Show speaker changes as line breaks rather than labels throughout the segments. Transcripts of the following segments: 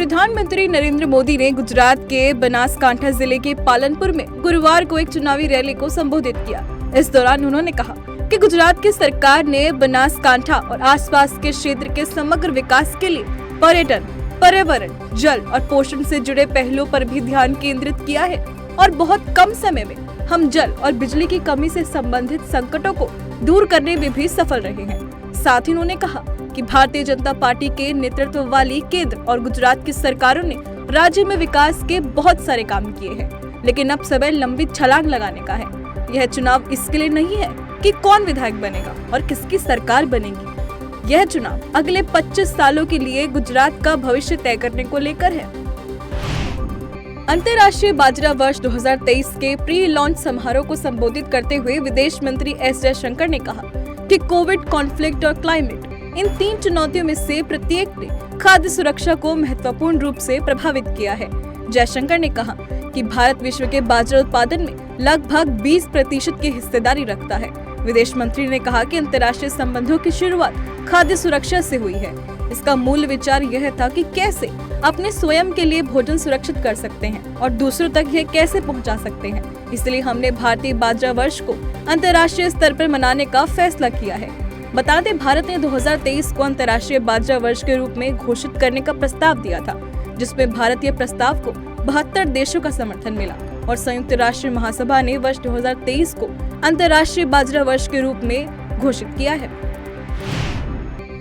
प्रधानमंत्री नरेंद्र मोदी ने गुजरात के बनासकांठा जिले के पालनपुर में गुरुवार को एक चुनावी रैली को संबोधित किया। इस दौरान उन्होंने कहा कि गुजरात की सरकार ने बनासकांठा और आसपास के क्षेत्र के समग्र विकास के लिए पर्यटन, पर्यावरण, जल और पोषण से जुड़े पहलुओं पर भी ध्यान केंद्रित किया है और बहुत कम समय में हम जल और बिजली की कमी से संबंधित संकटों को दूर करने में भी सफल रहे हैं। साथ ही उन्होंने कहा कि भारतीय जनता पार्टी के नेतृत्व वाली केंद्र और गुजरात की सरकारों ने राज्य में विकास के बहुत सारे काम किए हैं, लेकिन अब समय लंबी छलांग लगाने का है। यह चुनाव इसके लिए नहीं है कि कौन विधायक बनेगा और किसकी सरकार बनेगी। यह चुनाव अगले 25 सालों के लिए गुजरात का भविष्य तय करने को लेकर है। अंतर्राष्ट्रीय बाजरा वर्ष 2023 के प्री लॉन्च समारोह को संबोधित करते हुए विदेश मंत्री एस जयशंकर ने कहा कि कोविड, कॉन्फ्लिक्ट और क्लाइमेट, इन 3 चुनौतियों में से प्रत्येक ने खाद्य सुरक्षा को महत्वपूर्ण रूप से प्रभावित किया है। जयशंकर ने कहा कि भारत विश्व के बाजरा उत्पादन में लगभग 20% की हिस्सेदारी रखता है। विदेश मंत्री ने कहा कि अंतर्राष्ट्रीय संबंधों की शुरुआत खाद्य सुरक्षा से हुई है। इसका मूल विचार यह था कि कैसे अपने स्वयं के लिए भोजन सुरक्षित कर सकते हैं और दूसरों तक यह कैसे पहुंचा सकते हैं। इसलिए हमने भारतीय बाजरा वर्ष को अंतर्राष्ट्रीय स्तर पर मनाने का फैसला किया है। बता दें, भारत ने 2023 को अंतर्राष्ट्रीय बाजरा वर्ष के रूप में घोषित करने का प्रस्ताव दिया था, जिसमें भारतीय प्रस्ताव को 72 देशों का समर्थन मिला और संयुक्त राष्ट्र महासभा ने वर्ष 2023 को अंतर्राष्ट्रीय बाजरा वर्ष के रूप में घोषित किया है।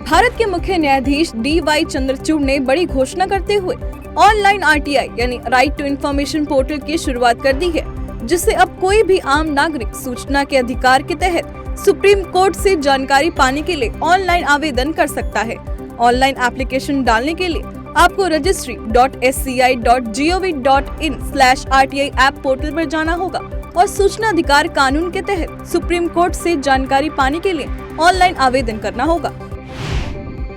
भारत के मुख्य न्यायाधीश DY चंद्रचूड़ ने बड़ी घोषणा करते हुए ऑनलाइन RTI यानी राइट टू इन्फॉर्मेशन पोर्टल की शुरुआत कर दी है, जिससे अब कोई भी आम नागरिक सूचना के अधिकार के तहत सुप्रीम कोर्ट से जानकारी पाने के लिए ऑनलाइन आवेदन कर सकता है। ऑनलाइन एप्लीकेशन डालने के लिए आपको registry.sci.gov.in/RTI ऐप पोर्टल पर जाना होगा और सूचना अधिकार कानून के तहत सुप्रीम कोर्ट से जानकारी पाने के लिए ऑनलाइन आवेदन करना होगा।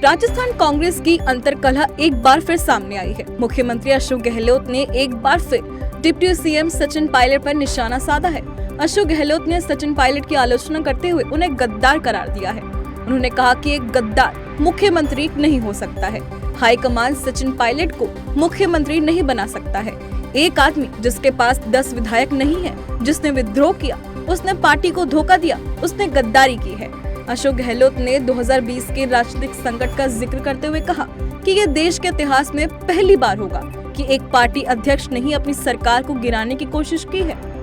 राजस्थान कांग्रेस की अंतर्कलह एक बार फिर सामने आई है। मुख्यमंत्री अशोक गहलोत ने एक बार फिर डिप्टी सीएम सचिन पायलट पर निशाना साधा है। अशोक गहलोत ने सचिन पायलट की आलोचना करते हुए उन्हें गद्दार करार दिया है। उन्होंने कहा कि एक गद्दार मुख्यमंत्री नहीं हो सकता है। हाईकमान सचिन पायलट को मुख्यमंत्री नहीं बना सकता है। एक आदमी जिसके पास 10 विधायक नहीं है, जिसने विद्रोह किया, उसने पार्टी को धोखा दिया, उसने गद्दारी की है। अशोक गहलोत ने 2020 के राजनीतिक संकट का जिक्र करते हुए कहा कि यह देश के इतिहास में पहली बार होगा कि एक पार्टी अध्यक्ष ने ही अपनी सरकार को गिराने की कोशिश की है।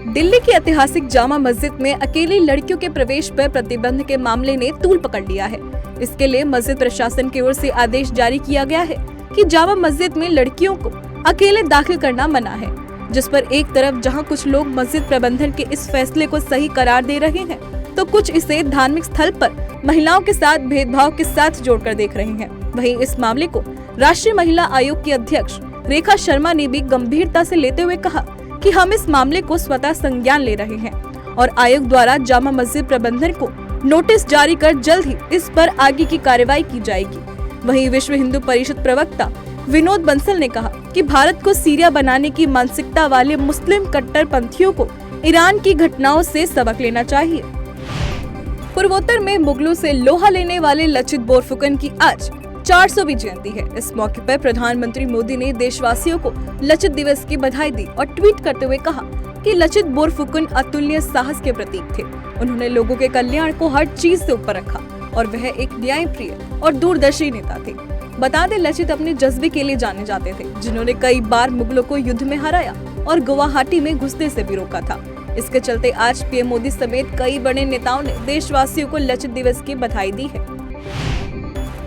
दिल्ली की ऐतिहासिक जामा मस्जिद में अकेली लड़कियों के प्रवेश पर प्रतिबंध के मामले ने तूल पकड़ लिया है। इसके लिए मस्जिद प्रशासन की ओर से आदेश जारी किया गया है कि जामा मस्जिद में लड़कियों को अकेले दाखिल करना मना है, जिस पर एक तरफ जहां कुछ लोग मस्जिद प्रबंधन के इस फैसले को सही करार दे रहे हैं, तो कुछ इसे धार्मिक स्थल पर महिलाओं के साथ भेदभाव के साथ जोड़कर देख रहे हैं। वहीं इस मामले को राष्ट्रीय महिला आयोग की अध्यक्ष रेखा शर्मा ने भी गंभीरता से लेते हुए कहा कि हम इस मामले को स्वतः संज्ञान ले रहे हैं और आयोग द्वारा जामा मस्जिद प्रबंधन को नोटिस जारी कर जल्द ही इस पर आगे की कार्रवाई की जाएगी। वहीं विश्व हिंदू परिषद प्रवक्ता विनोद बंसल ने कहा कि भारत को सीरिया बनाने की मानसिकता वाले मुस्लिम कट्टरपंथियों को ईरान की घटनाओं से सबक लेना चाहिए। पूर्वोत्तर में मुगलों से लोहा लेने वाले लचित बोरफुकन की आज 400वीं जयंती है। इस मौके पर प्रधानमंत्री मोदी ने देशवासियों को लचित दिवस की बधाई दी और ट्वीट करते हुए कहा कि लचित बोरफुकन अतुलनीय साहस के प्रतीक थे। उन्होंने लोगों के कल्याण को हर चीज से ऊपर रखा और वह एक न्यायप्रिय और दूरदर्शी नेता थे। बता दें, लचित अपने जज्बे के लिए जाने जाते थे, जिन्होंने कई बार मुगलों को युद्ध में हराया और गुवाहाटी में घुसने से भी रोका था। इसके चलते आज पीएम मोदी समेत कई बड़े नेताओं ने देशवासियों को लचित दिवस की बधाई दी है।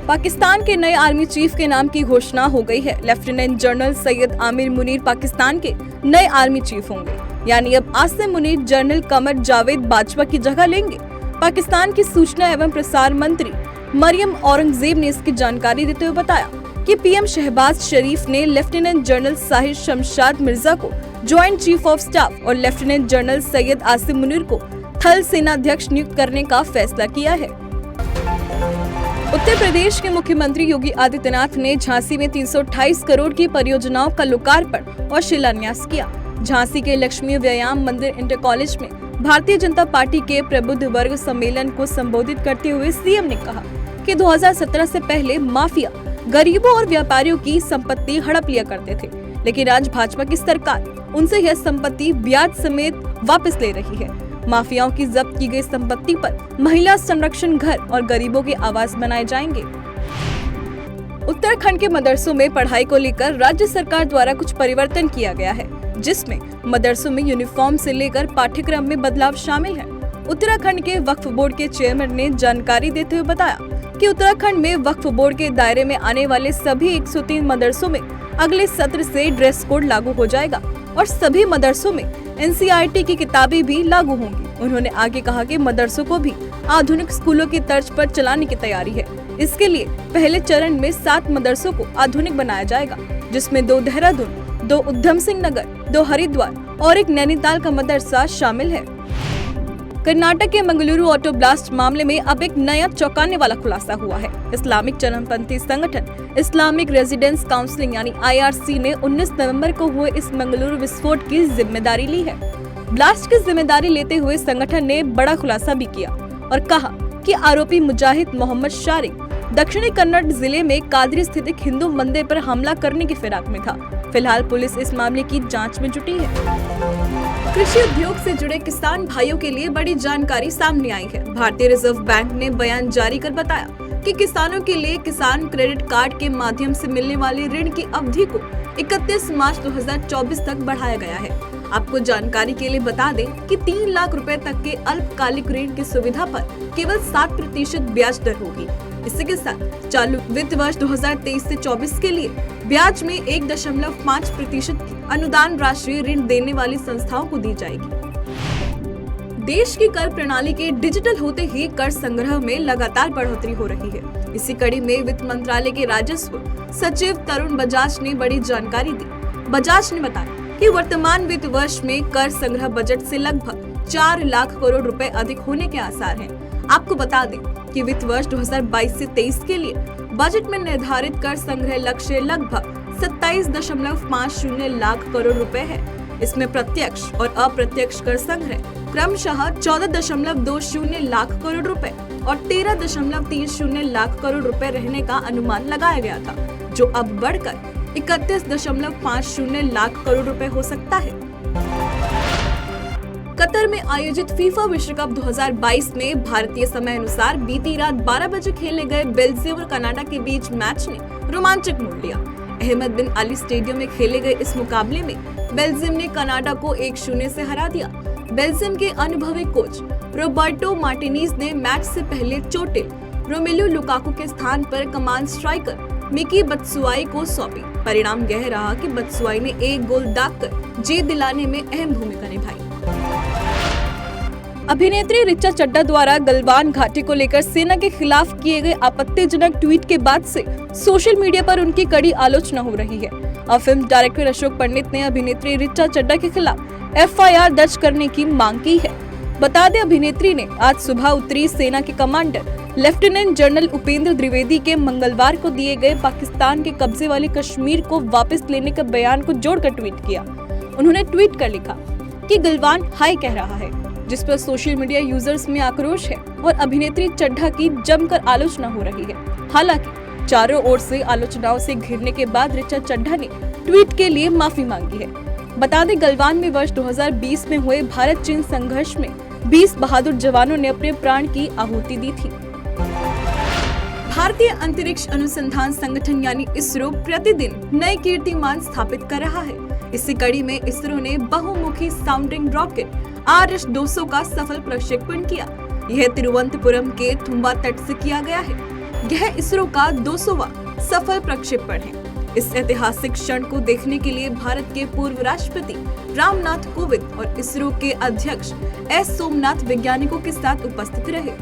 पाकिस्तान के नए आर्मी चीफ के नाम की घोषणा हो गई है। लेफ्टिनेंट जनरल सैयद आमिर मुनीर पाकिस्तान के नए आर्मी चीफ होंगे, यानी अब आसिम मुनीर जनरल कमर जावेद बाजवा की जगह लेंगे। पाकिस्तान की सूचना एवं प्रसार मंत्री मरियम औरंगजेब ने इसकी जानकारी देते हुए बताया कि पीएम शहबाज शरीफ ने लेफ्टिनेंट जनरल साहिर शमशाद मिर्जा को ज्वाइंट चीफ ऑफ स्टाफ और लेफ्टिनेंट जनरल सैयद आसिम मुनीर को थल सेनाध्यक्ष नियुक्त करने का फैसला किया है। उत्तर प्रदेश के मुख्यमंत्री योगी आदित्यनाथ ने झांसी में 328 करोड़ की परियोजनाओं का लोकार्पण और शिलान्यास किया। झांसी के लक्ष्मी व्यायाम मंदिर इंटर कॉलेज में भारतीय जनता पार्टी के प्रबुद्ध वर्ग सम्मेलन को संबोधित करते हुए सीएम ने कहा कि 2017 से पहले माफिया गरीबों और व्यापारियों की संपत्ति हड़प लिया करते थे, लेकिन आज भाजपा की सरकार उनसे यह संपत्ति ब्याज समेत वापस ले रही है। माफियाओं की जब्त की गई संपत्ति पर महिला संरक्षण घर और गरीबों के आवास बनाए जाएंगे। उत्तराखंड के मदरसों में पढ़ाई को लेकर राज्य सरकार द्वारा कुछ परिवर्तन किया गया है, जिसमें मदरसों में यूनिफॉर्म से लेकर पाठ्यक्रम में बदलाव शामिल है। उत्तराखंड के वक्फ बोर्ड के चेयरमैन ने जानकारी देते हुए बताया कि उत्तराखंड में वक्फ बोर्ड के दायरे में आने वाले सभी 103 मदरसों में अगले सत्र से ड्रेस कोड लागू हो जाएगा और सभी मदरसों में NCERT की किताबें भी लागू होंगी। उन्होंने आगे कहा कि मदरसों को भी आधुनिक स्कूलों की तर्ज पर चलाने की तैयारी है। इसके लिए पहले चरण में 7 मदरसों को आधुनिक बनाया जाएगा, जिसमें 2 देहरादून, 2 उधम सिंह नगर, 2 हरिद्वार और 1 नैनीताल का मदरसा शामिल है। कर्नाटक के मंगलुरु ऑटो ब्लास्ट मामले में अब एक नया चौंकाने वाला खुलासा हुआ है। इस्लामिक चरमपंथी संगठन इस्लामिक रेजिडेंस काउंसिल यानी IRC ने 19 नवंबर को हुए इस मंगलुरु विस्फोट की जिम्मेदारी ली है। ब्लास्ट की जिम्मेदारी लेते हुए संगठन ने बड़ा खुलासा भी किया और कहा कि आरोपी मुजाहिद मोहम्मद शारिक दक्षिणी कन्नड़ जिले में कादरी स्थित हिंदू मंदिर पर हमला करने की फिराक में था। फिलहाल पुलिस इस मामले की जांच में जुटी है। कृषि उद्योग से जुड़े किसान भाइयों के लिए बड़ी जानकारी सामने आई है। भारतीय रिजर्व बैंक ने बयान जारी कर बताया कि किसानों के लिए किसान क्रेडिट कार्ड के माध्यम से मिलने वाले ऋण की अवधि को 31 मार्च 2024 तक बढ़ाया गया है। आपको जानकारी के लिए बता दें कि 3 लाख रुपए तक के अल्पकालिक ऋण की सुविधा पर केवल 7% ब्याज दर होगी। इसी के साथ चालू वित्त वर्ष 2023 से 24 के लिए ब्याज में 1.5% अनुदान राशि ऋण देने वाली संस्थाओं को दी जाएगी। देश की कर प्रणाली के डिजिटल होते ही कर संग्रह में लगातार बढ़ोतरी हो रही है। इसी कड़ी में वित्त मंत्रालय के राजस्व सचिव तरुण बजाज ने बड़ी जानकारी दी। बजाज ने बताया कि वर्तमान वित्त वर्ष में कर संग्रह बजट से लगभग 4 लाख करोड़ रुपए अधिक होने के आसार हैं। आपको बता दें कि वित्त वर्ष 2022 से 23 के लिए बजट में निर्धारित कर संग्रह लक्ष्य लगभग 27.50 लाख करोड़ रुपए है। इसमें प्रत्यक्ष और अप्रत्यक्ष कर संग्रह क्रमशः 14.20 लाख करोड़ रुपए और 13.30 लाख करोड़ रुपए रहने का अनुमान लगाया गया था, जो अब बढ़कर 31.50 लाख करोड़ रुपए हो सकता है। कतर में आयोजित फीफा विश्व कप 2022 में भारतीय समय अनुसार बीती रात 12 बजे खेले गए बेल्जियम और कनाडा के बीच मैच ने रोमांचक मोड़ लिया। अहमद बिन अली स्टेडियम में खेले गए इस मुकाबले में बेल्जियम ने कनाडा को 1-0 से हरा दिया। बेल्जियम के अनुभवी कोच रोबर्टो मार्टिनेज ने मैच से पहले चोटिल रोमेलू लुकाकू के स्थान पर कमान स्ट्राइकर मिकी बत्सुआई को सौंपी। परिणाम यह रहा कि बत्सुआई ने 1 गोल दागकर जीत दिलाने में अहम भूमिका निभाई। अभिनेत्री ऋचा चड्ढा द्वारा गलवान घाटी को लेकर सेना के खिलाफ किए गए आपत्तिजनक ट्वीट के बाद से सोशल मीडिया पर उनकी कड़ी आलोचना हो रही है। अब फिल्म डायरेक्टर अशोक पंडित ने अभिनेत्री ऋचा चड्ढा के खिलाफ FIR दर्ज करने की मांग की है। बता दें, अभिनेत्री ने आज सुबह उत्तरी सेना के commander lieutenant general Upendra Dwivedi के मंगलवार को दिए गए पाकिस्तान के कब्जे वाले कश्मीर को वापस लेने के बयान को जोड़कर ट्वीट किया। उन्होंने ट्वीट कर लिखा कि गलवान हाय कह रहा है, जिस पर सोशल मीडिया यूजर्स में आक्रोश है और अभिनेत्री चड्ढा की जमकर आलोचना हो रही है। हालांकि चारों ओर से आलोचनाओं से घिरने के बाद ऋचा चड्ढा ने ट्वीट के लिए माफी मांगी है। बता दें, गलवान में वर्ष 2020 में हुए भारत चीन संघर्ष में 20 बहादुर जवानों ने अपने प्राण की आहुति दी थी। भारतीय अंतरिक्ष अनुसंधान संगठन यानी इसरो प्रतिदिन नए कीर्तिमान स्थापित कर रहा है। इसी कड़ी में इसरो ने बहुमुखी साउंडिंग रॉकेट RS-200 का सफल प्रक्षेपण किया। यह तिरुवनंतपुरम के थुम्बा तट से किया गया है। यह इसरो का 200वां सफल प्रक्षेपण है। इस ऐतिहासिक क्षण को देखने के लिए भारत के पूर्व राष्ट्रपति रामनाथ कोविंद और इसरो के अध्यक्ष S सोमनाथ वैज्ञानिकों के साथ उपस्थित रहे।